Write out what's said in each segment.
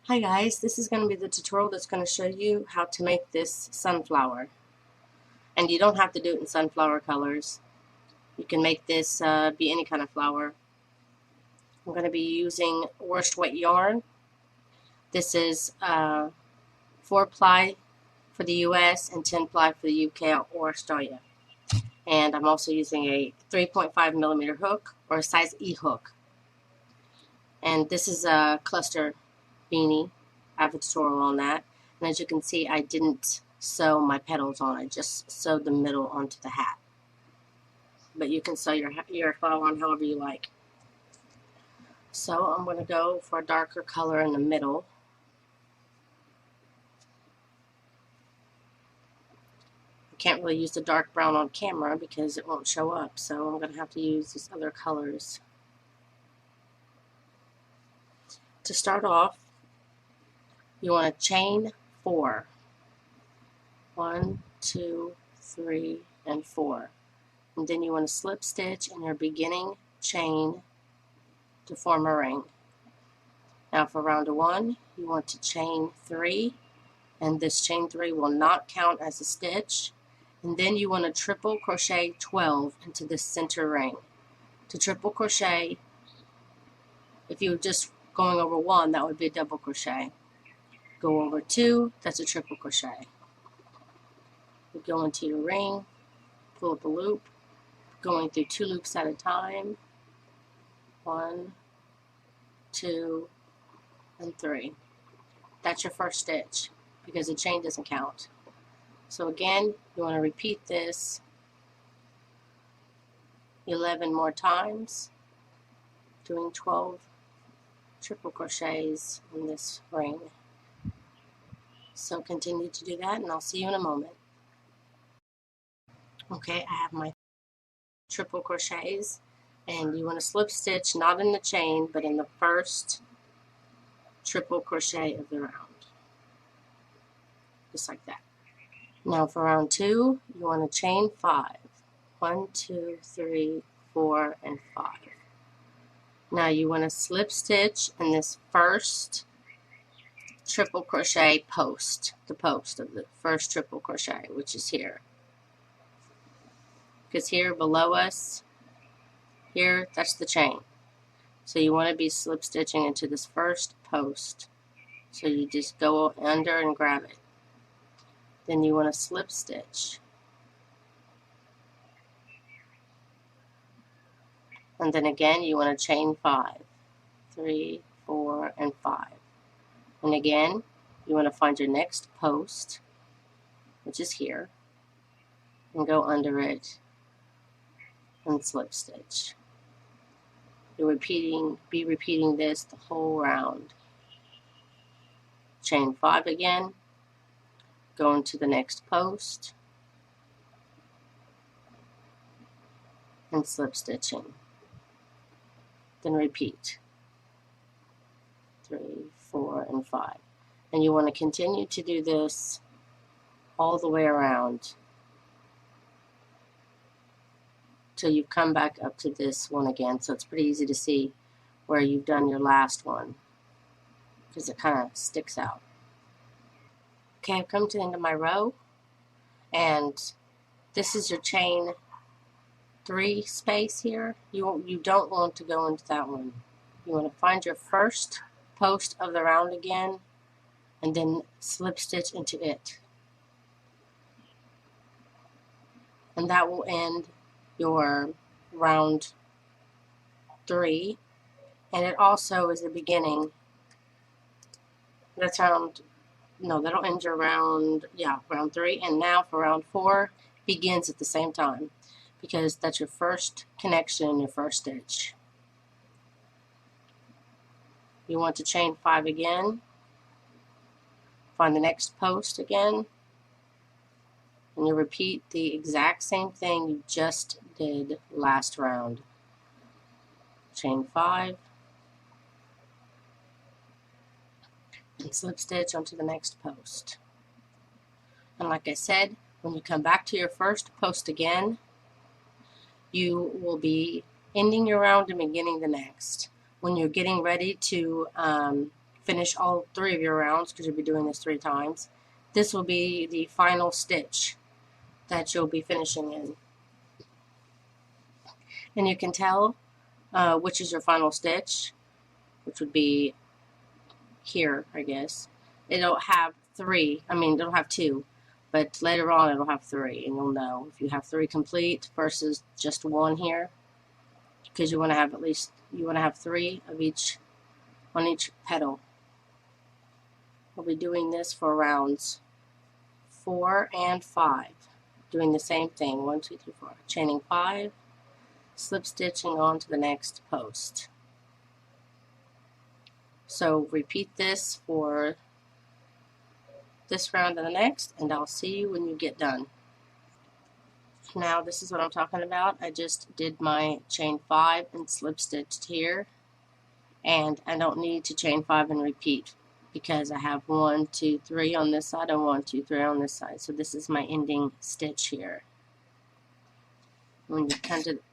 Hi guys, this is going to be the tutorial that's going to show you how to make this sunflower. And you don't have to do it in sunflower colors. You can make this be any kind of flower. I'm going to be using worsted weight yarn. This is 4-ply for the US and 10-ply for the UK or Australia. And I'm also using a 3.5mm hook or a size E hook. And this is a cluster beanie. I have a tutorial on that. And as you can see, I didn't sew my petals on. I just sewed the middle onto the hat. But you can sew your flower on however you like. So I'm going to go for a darker color in the middle. I can't really use the dark brown on camera because it won't show up. So I'm going to have to use these other colors. To start off, you want to chain 4. 1, 2, 3, and 4. And then you want to slip stitch in your beginning chain to form a ring. Now for round 1, you want to chain 3, and this chain 3 will not count as a stitch. And then you want to triple crochet 12 into the center ring. To triple crochet, if you were just going over 1, that would be a double crochet. Go over 2, that's a triple crochet. You go into your ring, pull up a loop, going through 2 loops at a time. 1, 2, and 3. That's your first stitch because the chain doesn't count. So again, you want to repeat this 11 more times, doing 12 triple crochets in this ring. So continue to do that and I'll see you in a moment. Okay, I have my triple crochets, and you want to slip stitch not in the chain but in the first triple crochet of the round, just like that. Now for round 2, you want to chain 5. 1, 2, 3, 4, and 5. Now you want to slip stitch in this first triple crochet post, the post of the first triple crochet, which is here. Because here below us, here, that's the chain. So you want to be slip stitching into this first post. So you just go under and grab it. Then you want to slip stitch. And then again, you want to chain 5. 3, 4, and 5. And again, you want to find your next post, which is here, and go under it and slip stitch. You'll be repeating this the whole round. Chain 5 again, go into the next post, and slip stitching. Then repeat 3, 4, and 5. And you want to continue to do this all the way around till you come back up to this one again. So it's pretty easy to see where you've done your last one because it kind of sticks out. Okay, I've come to the end of my row, and this is your chain 3 space here. You don't want to go into that one. You want to find your first post of the round again and then slip stitch into it. And that will end your round 3, and it also is the beginning. That's that'll end your round 3, and now for round 4 begins at the same time because that's your first connection in your first stitch. You want to chain 5 again, find the next post again, and you repeat the exact same thing you just did last round. Chain 5 and slip stitch onto the next post. And like I said, when you come back to your first post again, you will be ending your round and beginning the next. When you're getting ready to finish all 3 of your rounds, because you'll be doing this 3 times, this will be the final stitch that you'll be finishing in. And you can tell which is your final stitch, which would be here, I guess. It'll have 3, it'll have 2, but later on it'll have 3, and you'll know if you have 3 complete versus just 1 here, because you want to have at least, you want to have 3 of each on each petal. We'll be doing this for rounds 4 and 5, doing the same thing, 1, 2, 3, 4, chaining 5, slip stitching on to the next post. So repeat this for this round and the next, and I'll see you when you get done. Now this is what I'm talking about. I just did my chain 5 and slip stitched here, and I don't need to chain 5 and repeat, because I have 1, 2, 3 on this side and 1, 2, 3 on this side. So this is my ending stitch here. When you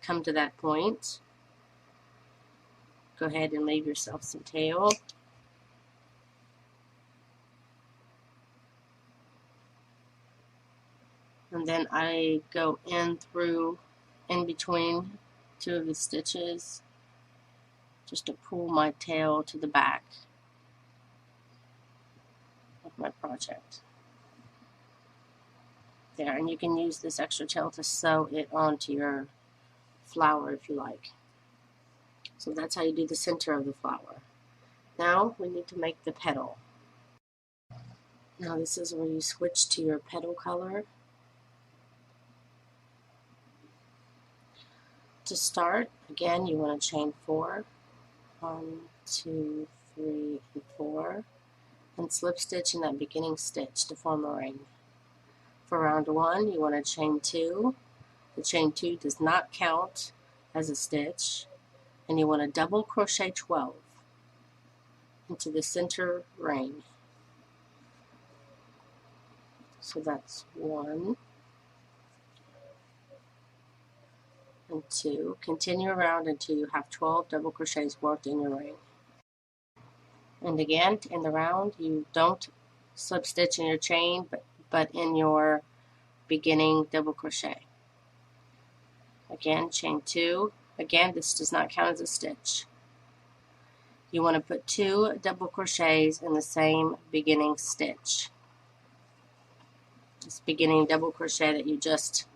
come to that point, go ahead and leave yourself some tail. And then I go in between 2 of the stitches, just to pull my tail to the back of my project. There, and you can use this extra tail to sew it onto your flower if you like. So that's how you do the center of the flower. Now we need to make the petal. Now this is where you switch to your petal color. To start, again, you want to chain 4, 1, 2, 3, and 4, and slip stitch in that beginning stitch to form a ring. For round 1, you want to chain 2. The chain 2 does not count as a stitch, and you want to double crochet 12 into the center ring. So that's 1 and 2. Continue around until you have 12 double crochets worked in your ring. And again, in the round, you don't slip stitch in your chain, but in your beginning double crochet. Again, chain 2. Again, this does not count as a stitch. You want to put 2 double crochets in the same beginning stitch. This beginning double crochet that you just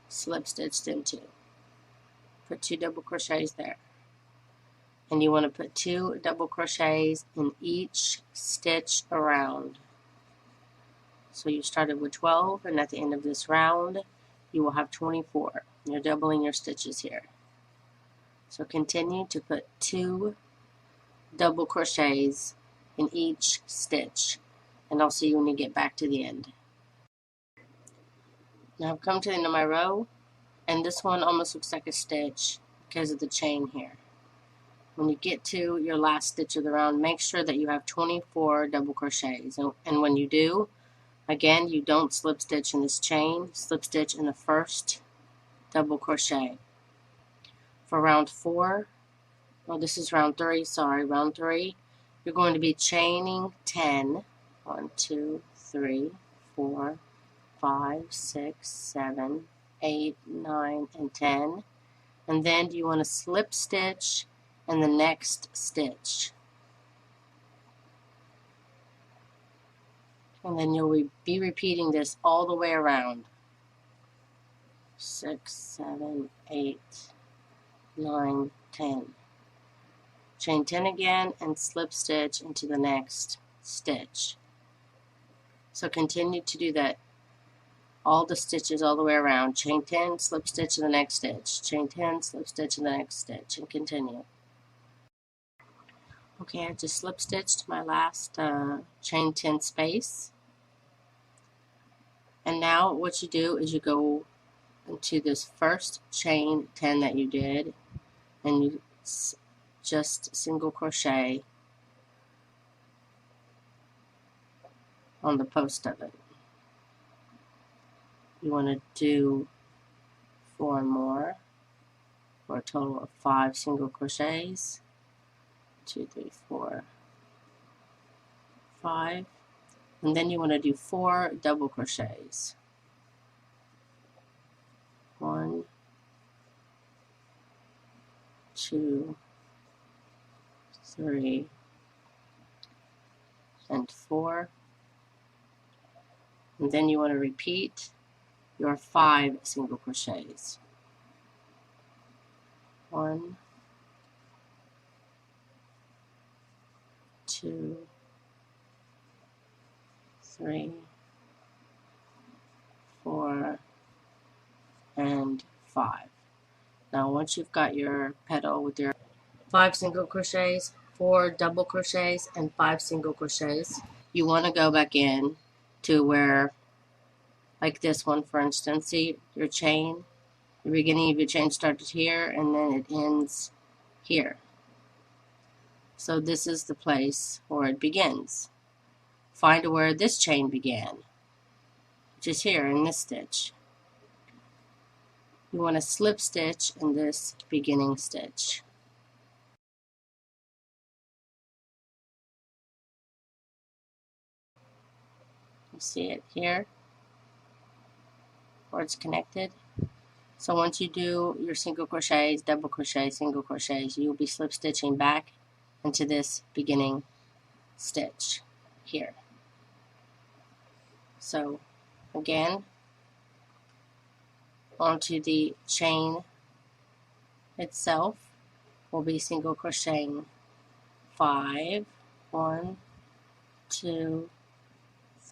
slip stitched into. Put 2 double crochets there. And you want to put 2 double crochets in each stitch around. So you started with 12, and at the end of this round, you will have 24. You're doubling your stitches here. So continue to put 2 double crochets in each stitch, and I'll see you when you get back to the end. Now I've come to the end of my row, and this one almost looks like a stitch because of the chain here. When you get to your last stitch of the round, make sure that you have 24 double crochets, and when you do, again, you don't slip stitch in this chain, slip stitch in the first double crochet. For round 4, well, this is round 3, sorry, round 3, you're going to be chaining 10. 1, 2, 3, 4, 5, 6, 7, 8, 9, and 10. And then you want to slip stitch in the next stitch. And then you'll be repeating this all the way around. 6, 7, 8, 9, 10. Chain 10 again and slip stitch into the next stitch. So continue to do that, all the stitches all the way around. Chain 10, slip stitch in the next stitch. Chain 10, slip stitch in the next stitch, and continue. Okay, I just slip stitched my last chain 10 space. And now what you do is you go into this first chain 10 that you did, and you just single crochet on the post of it. You want to do 4 more for a total of 5 single crochets. 2, 3, 4, 5, and then you want to do 4 double crochets. 1, 2, 3, and 4, and then you want to repeat your 5 single crochets. 1, 2, 3, 4, and 5. Now once you've got your petal with your 5 single crochets, 4 double crochets, and 5 single crochets, you want to go back in to where, like this one for instance, see your chain, the beginning of your chain started here and then it ends here. So this is the place where it begins. Find where this chain began, which is here in this stitch. You want to slip stitch in this beginning stitch. You see it here where it's connected. So once you do your single crochets, double crochets, single crochets, you'll be slip stitching back into this beginning stitch here. So again, onto the chain itself, we'll be single crocheting 5, 1, 2,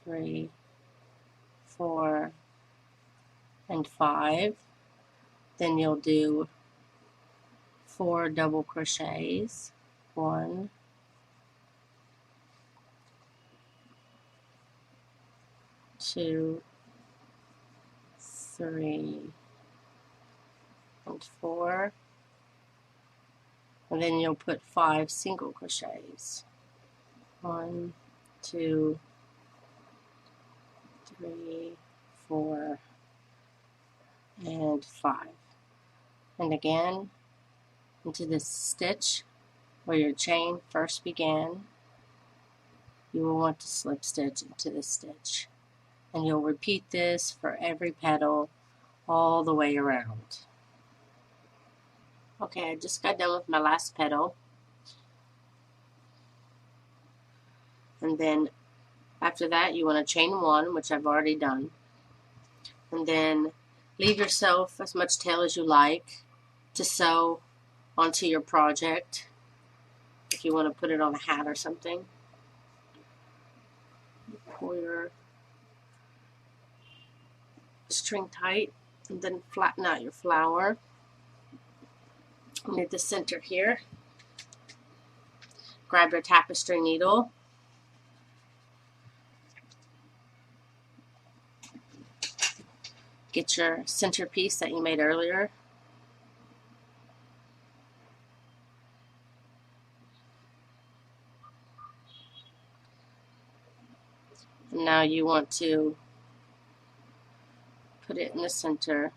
3, 4, and 5. Then you'll do 4 double crochets. 1, 2, 3, and 4. And then you'll put 5 single crochets. 1, 2, 3, 4, and 5. And again, into this stitch where your chain first began, you will want to slip stitch into this stitch. And you'll repeat this for every petal all the way around. Okay, I just got done with my last petal. And then after that, you want to chain 1, which I've already done. And then leave yourself as much tail as you like to sew onto your project. If you want to put it on a hat or something. Pull your string tight and then flatten out your flower. Near the center here. Grab your tapestry needle. Get your centerpiece that you made earlier. And now you want to put it in the center.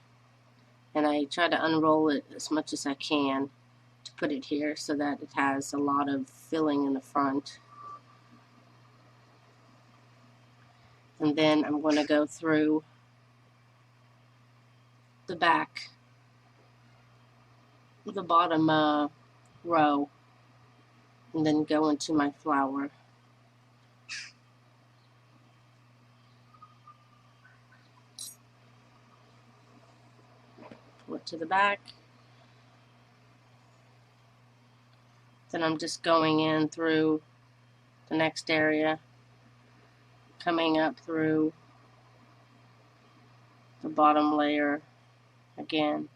And I try to unroll it as much as I can to put it here so that it has a lot of filling in the front. And then I'm going to go through the back, the bottom row, and then go into my flower. Pull it to the back. Then I'm just going in through the next area, coming up through the bottom layer again.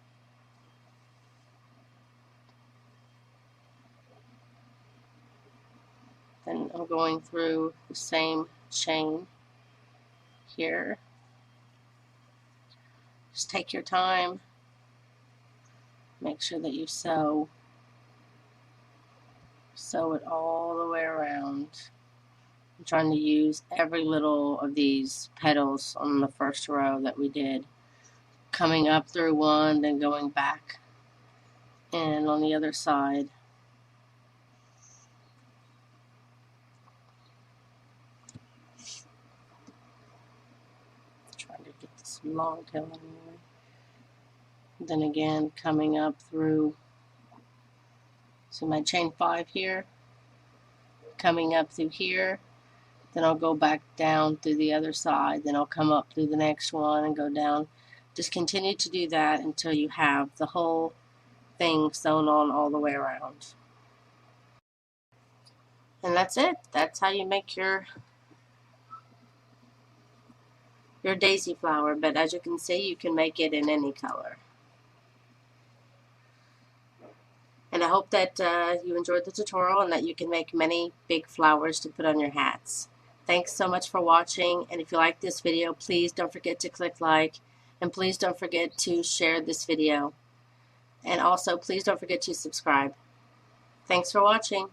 Then I'm going through the same chain here. Just take your time. Make sure that you sew it all the way around. I'm trying to use every little of these petals on the first row that we did. Coming up through one, then going back in on the other side. long tail anyway. Then again, coming up through, so my chain 5 here, coming up through here, then I'll go back down through the other side, then I'll come up through the next one and go down. Just continue to do that until you have the whole thing sewn on all the way around. And that's it. That's how you make your daisy flower, but as you can see, you can make it in any color. And I hope that you enjoyed the tutorial and that you can make many big flowers to put on your hats. Thanks so much for watching, and if you like this video, please don't forget to click like, and please don't forget to share this video. And also, please don't forget to subscribe. Thanks for watching.